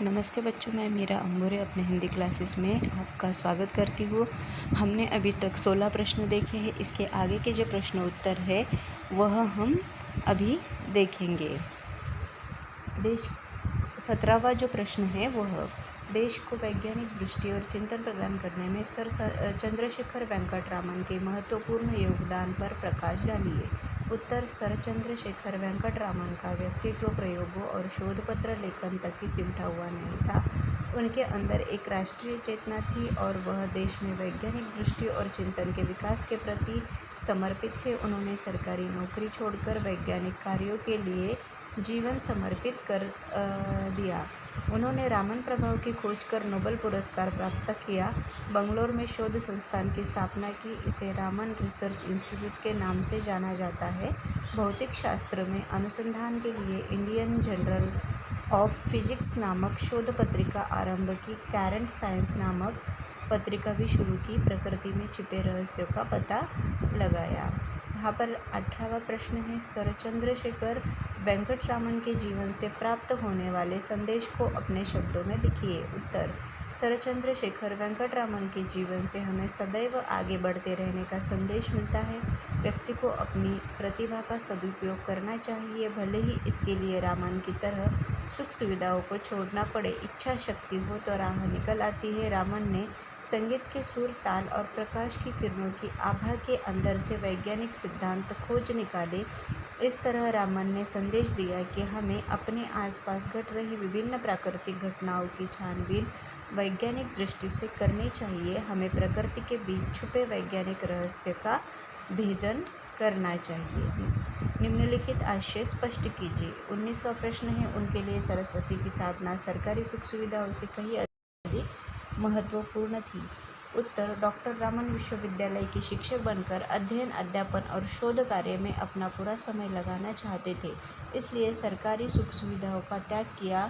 नमस्ते बच्चों, मैं मीरा अंबुरे अपने हिंदी क्लासेस में आपका स्वागत करती हूँ। हमने अभी तक 16 प्रश्न देखे हैं। इसके आगे के जो प्रश्न उत्तर है वह हम अभी देखेंगे। 17वां जो प्रश्न है वह देश को वैज्ञानिक दृष्टि और चिंतन प्रदान करने में सर चंद्रशेखर वेंकट के महत्वपूर्ण योगदान पर प्रकाश डालिए। उत्तर: सर चंद्रशेखर वेंकट का व्यक्तित्व प्रयोगों और शोधपत्र लेखन तक ही सिमटा हुआ नहीं था। उनके अंदर एक राष्ट्रीय चेतना थी और वह देश में वैज्ञानिक दृष्टि और चिंतन के विकास के प्रति समर्पित थे। उन्होंने सरकारी नौकरी छोड़कर वैज्ञानिक कार्यों के लिए जीवन समर्पित कर दिया। उन्होंने रामन प्रभाव की खोज कर नोबेल पुरस्कार प्राप्त किया। बंगलौर में शोध संस्थान की स्थापना की। इसे रामन रिसर्च इंस्टीट्यूट के नाम से जाना जाता है। भौतिक शास्त्र में अनुसंधान के लिए इंडियन जर्नल ऑफ फिजिक्स नामक शोध पत्रिका आरंभ की। करंट साइंस नामक पत्रिका भी शुरू की। प्रकृति में छिपे रहस्यों का पता लगाया। यहाँ पर 18वां प्रश्न है, सर चंद्रशेखर वेंकट के जीवन से प्राप्त होने वाले संदेश को अपने शब्दों में लिखिए। उत्तर: सर चंद्रशेखर वेंकट के जीवन से हमें सदैव आगे बढ़ते रहने का संदेश मिलता है। व्यक्ति को अपनी प्रतिभा का सदुपयोग करना चाहिए, भले ही इसके लिए रामन की तरह सुख सुविधाओं को छोड़ना पड़े। इच्छा शक्ति हो तो राह निकल आती है। रामन ने संगीत के सुर, ताल और प्रकाश की किरणों की आभा के अंदर से वैज्ञानिक सिद्धांत खोज निकाले। इस तरह रामन ने संदेश दिया कि हमें अपने आसपास घट रही विभिन्न प्राकृतिक घटनाओं की छानबीन वैज्ञानिक दृष्टि से करनी चाहिए। हमें प्रकृति के बीच छुपे वैज्ञानिक रहस्य का भेदन करना चाहिए। निम्नलिखित आशय स्पष्ट कीजिए। 19वां प्रश्न है, उनके लिए सरस्वती की साधना सरकारी सुख सुविधाओं से कहीं अधिक महत्वपूर्ण थी। उत्तर: डॉक्टर रामन विश्वविद्यालय के शिक्षक बनकर अध्ययन, अध्यापन और शोध कार्य में अपना पूरा समय लगाना चाहते थे, इसलिए सरकारी सुख सुविधाओं का त्याग किया,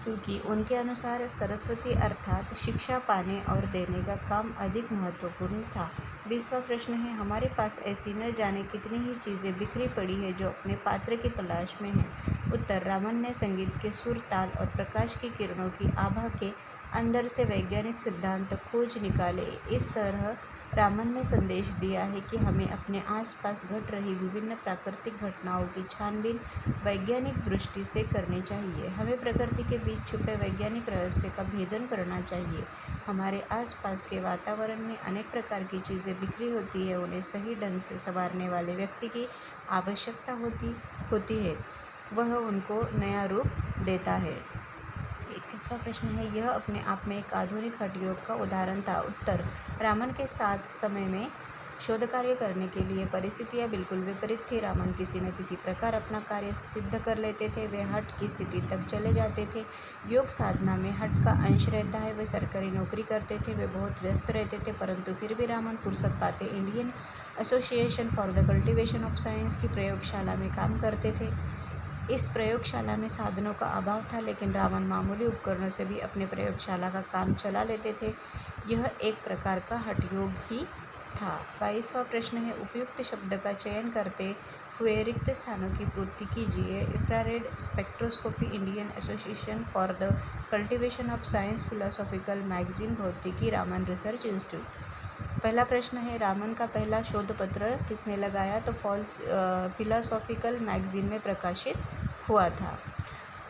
क्योंकि उनके अनुसार सरस्वती अर्थात शिक्षा पाने और देने का काम अधिक महत्वपूर्ण था। 20वां प्रश्न है, हमारे पास ऐसी न जाने कितनी ही चीज़ें बिखरी पड़ी है जो अपने पात्र की तलाश में हैं। उत्तर: रामन ने संगीत के सुर, ताल और प्रकाश की किरणों की आभा के अंदर से वैज्ञानिक सिद्धांत खोज निकाले। इस तरह रामन ने संदेश दिया है कि हमें अपने आसपास घट रही विभिन्न प्राकृतिक घटनाओं की छानबीन वैज्ञानिक दृष्टि से करनी चाहिए। हमें प्रकृति के बीच छुपे वैज्ञानिक रहस्य का भेदन करना चाहिए। हमारे आसपास के वातावरण में अनेक प्रकार की चीज़ें बिखरी होती है, उन्हें सही ढंग से संवारने वाले व्यक्ति की आवश्यकता होती है। वह उनको नया रूप देता है। 21वां प्रश्न है, यह अपने आप में एक आधुनिक हठयोग का उदाहरण था। उत्तर: रामन के साथ समय में शोध कार्य करने के लिए परिस्थितियां बिल्कुल विपरीत थी। रामन किसी न किसी प्रकार अपना कार्य सिद्ध कर लेते थे। वे हठ की स्थिति तक चले जाते थे। योग साधना में हठ का अंश रहता है। वे सरकारी नौकरी करते थे। वे बहुत व्यस्त रहते थे, परंतु फिर भी रामन फुर्सत पाते Indian association for the cultivation of science की प्रयोगशाला में काम करते थे। इस प्रयोगशाला में साधनों का अभाव था, लेकिन रामन मामूली उपकरणों से भी अपने प्रयोगशाला का काम चला लेते थे। यह एक प्रकार का हठयोग ही था। 22वां प्रश्न है, उपयुक्त शब्द का चयन करते हुए रिक्त स्थानों की पूर्ति कीजिए। Infrared spectroscopy, Indian association for the cultivation of science, philosophical magazine, भौतिकी, रामन रिसर्च इंस्टीट्यूट। पहला प्रश्न है, रामन का पहला शोध पत्र किसने लगाया? तो फिलोसॉफिकल मैगजीन में प्रकाशित हुआ था।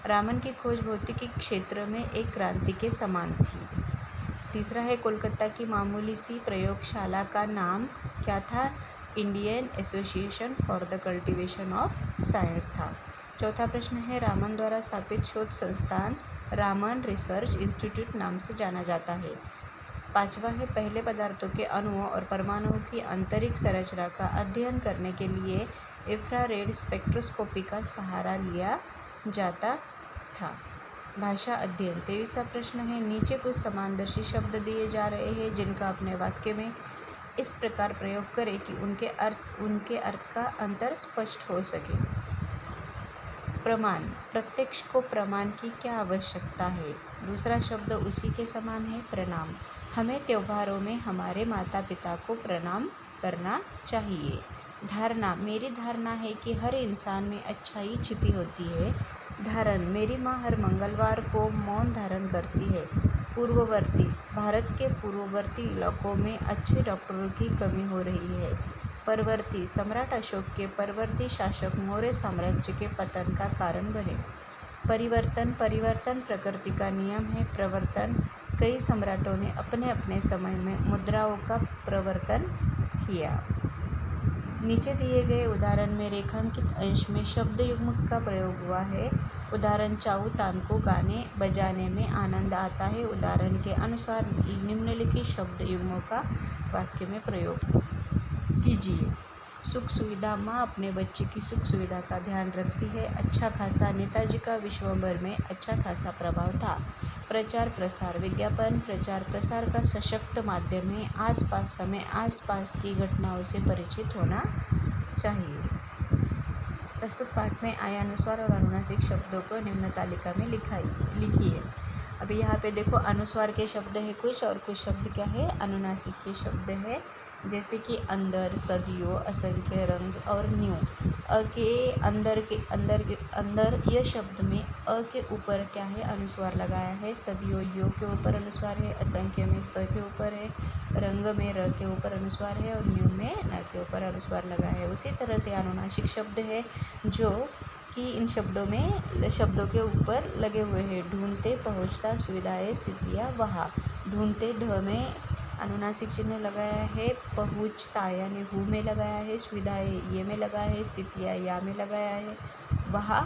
रामन की खोज भौतिकी क्षेत्र में एक क्रांति के समान थी। तीसरा है, कोलकाता की मामूली सी प्रयोगशाला का नाम क्या था? Indian association for the cultivation of science था। चौथा प्रश्न है, रामन द्वारा स्थापित शोध संस्थान रामन रिसर्च इंस्टीट्यूट नाम से जाना जाता है। पांचवा है, पहले पदार्थों के अणुओं और परमाणुओं की आंतरिक संरचना का अध्ययन करने के लिए इंफ्रारेड स्पेक्ट्रोस्कोपी का सहारा लिया जाता था। भाषा अध्ययन। 23वां प्रश्न है, नीचे कुछ समानदर्शी शब्द दिए जा रहे हैं, जिनका अपने वाक्य में इस प्रकार प्रयोग करें कि उनके अर्थ का अंतर स्पष्ट हो सके। प्रमाण। प्रत्यक्ष को प्रमाण की क्या आवश्यकता है? दूसरा शब्द उसी के समान है, प्रणाम। हमें त्योहारों में हमारे माता पिता को प्रणाम करना चाहिए। धारणा। मेरी धारणा है कि हर इंसान में अच्छाई छिपी होती है। धारण, मेरी माँ हर मंगलवार को मौन धारण करती है। पूर्ववर्ती, भारत के पूर्ववर्ती इलाकों में अच्छे डॉक्टरों की कमी हो रही है। परवर्ती, सम्राट अशोक के परवर्ती शासक मौर्य साम्राज्य के पतन का कारण बने। परिवर्तन, परिवर्तन प्रकृति का नियम है। प्रवर्तन, कई सम्राटों ने अपने अपने समय में मुद्राओं का प्रवर्तन किया। नीचे दिए गए उदाहरण में रेखांकित अंश में शब्द युग्म का प्रयोग हुआ है। उदाहरण, चाऊ तान को गाने बजाने में आनंद आता है। उदाहरण के अनुसार निम्नलिखित शब्द युग्मों का वाक्य में प्रयोग कीजिए। सुख सुविधा, माँ अपने बच्चे की सुख सुविधा का ध्यान रखती है। अच्छा खासा, नेताजी का विश्व भर में अच्छा खासा प्रभाव था। प्रचार प्रसार, विज्ञापन प्रचार प्रसार का सशक्त माध्यम है। आसपास, हमें आसपास की घटनाओं से परिचित होना चाहिए। प्रस्तुत पाठ में आए अनुस्वार और अनुनासिक शब्दों को निम्न तालिका में लिखिए। अभी यहाँ पे देखो, अनुस्वार के शब्द है कुछ और कुछ शब्द क्या है, अनुनासिक के शब्द है। जैसे कि अंदर, सदियों, असंख्य, रंग और न्यू। अ के अंदर यह शब्द में अ के ऊपर क्या है, अनुस्वार लगाया है। सदियों यो के ऊपर अनुस्वार है। असंख्य में स के ऊपर है। रंग में र के ऊपर अनुस्वार है और न्यू में न के ऊपर अनुस्वार लगाया है। उसी तरह से अनुनासिक शब्द है जो कि इन शब्दों के ऊपर लगे हुए हैं। ढूंढते, पहुँचता, सुविधाएं, स्थितियाँ, वहाँ। ढूंढते ढ में अनुनासिक चिन्ह लगाया है। पहुँचता यानी हु में लगाया है। सुविधाएं ये में लगाया है। स्थितियाँ या में लगाया है। वहाँ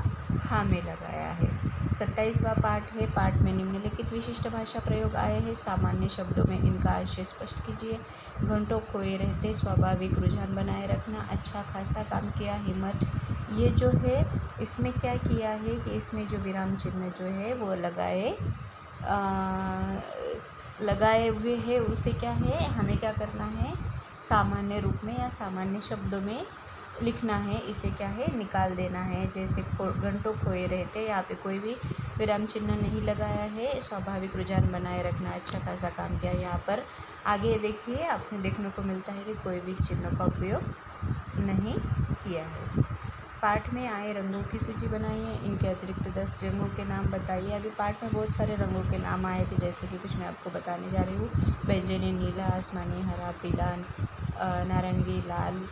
हा में लगाया है। 27वां पाठ है। पाठ में निम्नलिखित विशिष्ट भाषा प्रयोग आए हैं। सामान्य शब्दों में इनका आशय स्पष्ट कीजिए। घंटों खोए रहते, स्वाभाविक रुझान बनाए रखना, अच्छा खासा काम किया, हिम्मत। ये जो है इसमें क्या किया है कि इसमें जो विराम चिन्ह जो है वो लगाए हुए है। उसे क्या है, हमें क्या करना है, सामान्य रूप में या सामान्य शब्दों में लिखना है। इसे क्या है, निकाल देना है। जैसे घंटों खोए रहते, यहाँ पे कोई भी विराम चिन्ह नहीं लगाया है। स्वाभाविक रुझान बनाए रखना, अच्छा खासा काम किया। यहाँ पर आगे देखिए, आपने देखने को मिलता है कि कोई भी चिन्ह का उपयोग नहीं किया है। पाठ में आए रंगों की सूची बनाइए। इनके अतिरिक्त 10 रंगों के नाम बताइए। अभी पाठ में बहुत सारे रंगों के नाम आए थे, जैसे कि कुछ मैं आपको बताने जा रही हूँ। बैंगनी, नीला, आसमानी, हरा, पीला, नारंगी, लाल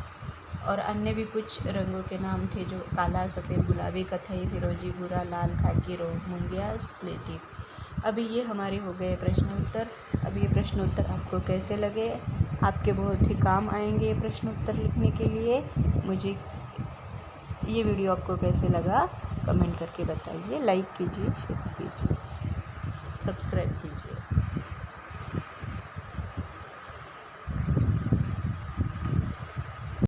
और अन्य भी कुछ रंगों के नाम थे जो काला, सफ़ेद, गुलाबी, कथई, फिरोजी, भूरा, लाल, खाकी, रोह, मूंगिया, स्लेटी। अभी ये हमारे हो गए प्रश्न उत्तर। अब ये प्रश्न उत्तर आपको कैसे लगे, आपके बहुत ही काम आएंगे ये प्रश्न उत्तर लिखने के लिए। मुझे ये वीडियो आपको कैसे लगा कमेंट करके बताइए। लाइक कीजिए, शेयर कीजिए, सब्सक्राइब कीजिए।